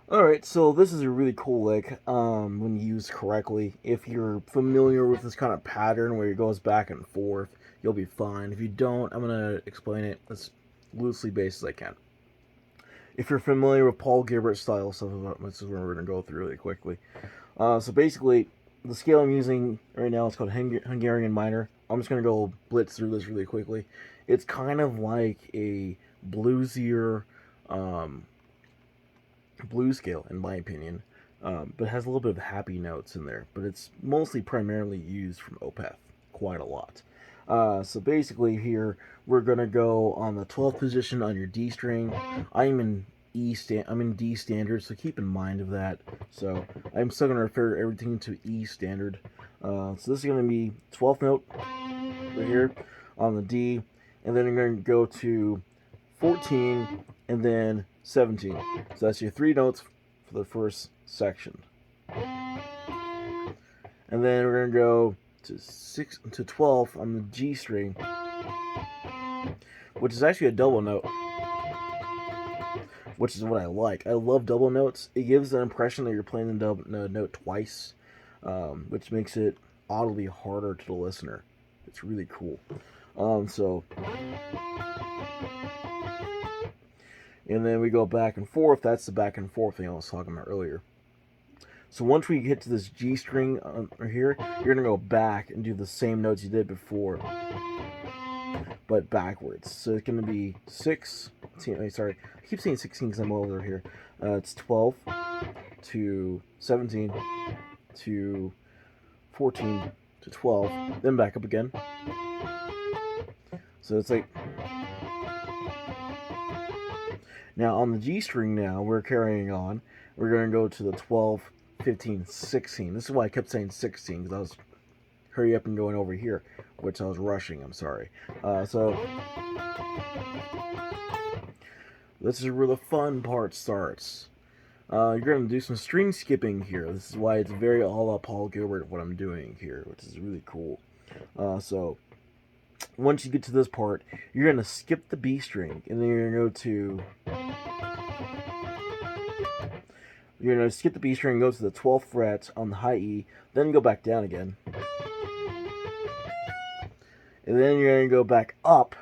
Alright, so this is a really cool lick when used correctly. If you're familiar with this kind of pattern where it goes back and forth, you'll be fine. If you don't, I'm going to explain it as loosely based as I can. If you're familiar with Paul Gilbert style stuff, this is what we're going to go through really quickly. So basically, the scale I'm using right now is called Hungarian Minor. I'm just going to go blitz through this really quickly. It's kind of like a bluesier um, blues scale, in my opinion, but has a little bit of happy notes in there. But it's mostly primarily used from Opeth quite a lot. So basically, here we're gonna go on the 12th position on your D string. I'm in I'm in D standard, so keep in mind of that. So I'm still gonna refer everything to E standard. So this is gonna be 12th note right here on the D, and then I'm gonna go to 14 and then 17. So that's your three notes for the first section. And then we're gonna go to 6 to 12 on the G string, which is actually a double note, which is what I like. I love double notes. It gives the impression that you're playing the note twice, which makes it oddly harder to the listener. It's really cool. So, and then we go back and forth. That's the back and forth thing I was talking about earlier. So once we get to this G string right here, you're gonna go back and do the same notes you did before, but backwards. So it's gonna be 6. Sorry, I keep saying 16 because I'm over here. It's 12 to 17 to 14 to 12, then back up again. So it's like now on the G string. Now we're carrying on. We're gonna go to the 12, 15, 16. This is why I kept saying 16 because I was hurry up and going over here, which I was rushing. I'm sorry. So this is where the fun part starts. You're going to do some string skipping here. This is why it's very all up Paul Gilbert what I'm doing here, which is really cool. So once you get to this part, you're going to skip the B string, and then you're going to go to you're going to skip the B string and go to the 12th fret on the high E, then go back down again. And then you're going to go back up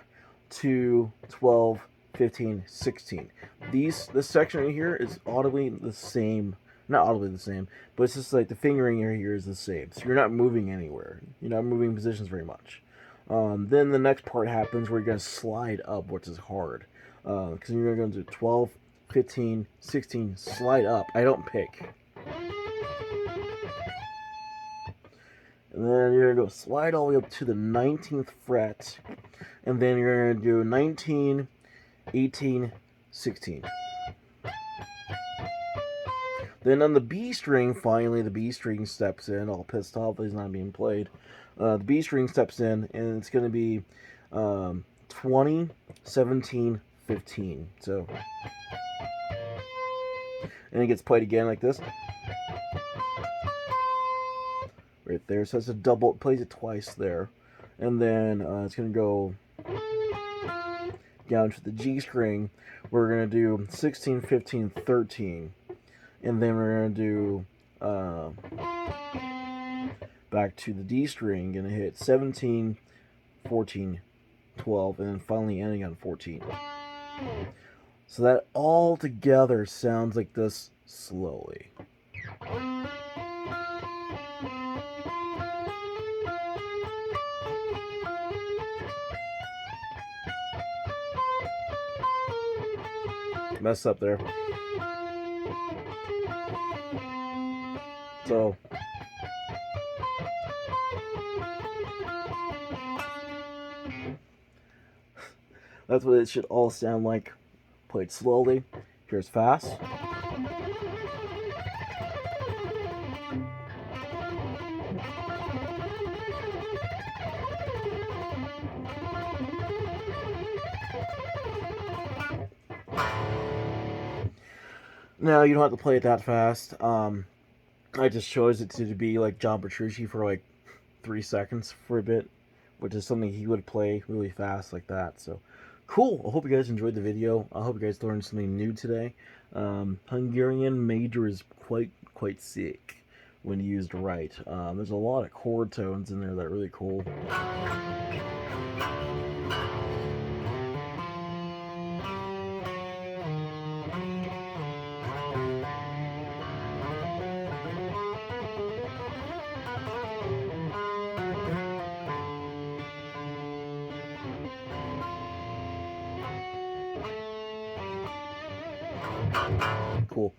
to 12, 15, 16. This section right here is audibly the same. Not audibly the same, but it's just like the fingering area here is the same. So you're not moving anywhere. You're not moving positions very much. Then the next part happens where you're going to slide up, which is hard. Because you're going to do 12, 15, 16, slide up. I don't pick. And then you're going to go slide all the way up to the 19th fret. And then you're going to do 19, 18, 16. Then on the B string, finally the B string steps in. All pissed off that he's not being played. The B string steps in, and it's going to be 20, 17, 15. So, and it gets played again like this. Right there. So it's a double. It plays it twice there. And then it's going to go down to the G string. We're going to do 16, 15, 13. And then we're going to do back to the D string. Going to hit 17, 14, 12, and then finally ending on 14. So that all together sounds like this slowly. Messed up there. So that's what it should all sound like, played slowly. Here's fast. No, you don't have to play it that fast. I just chose it to be like John Petrucci for like 3 seconds for a bit, which is something he would play really fast like that. So Cool. I hope you guys enjoyed the video. I hope you guys learned something new today. Hungarian Major is quite sick when used right. There's a lot of chord tones in there that are really cool. Cool.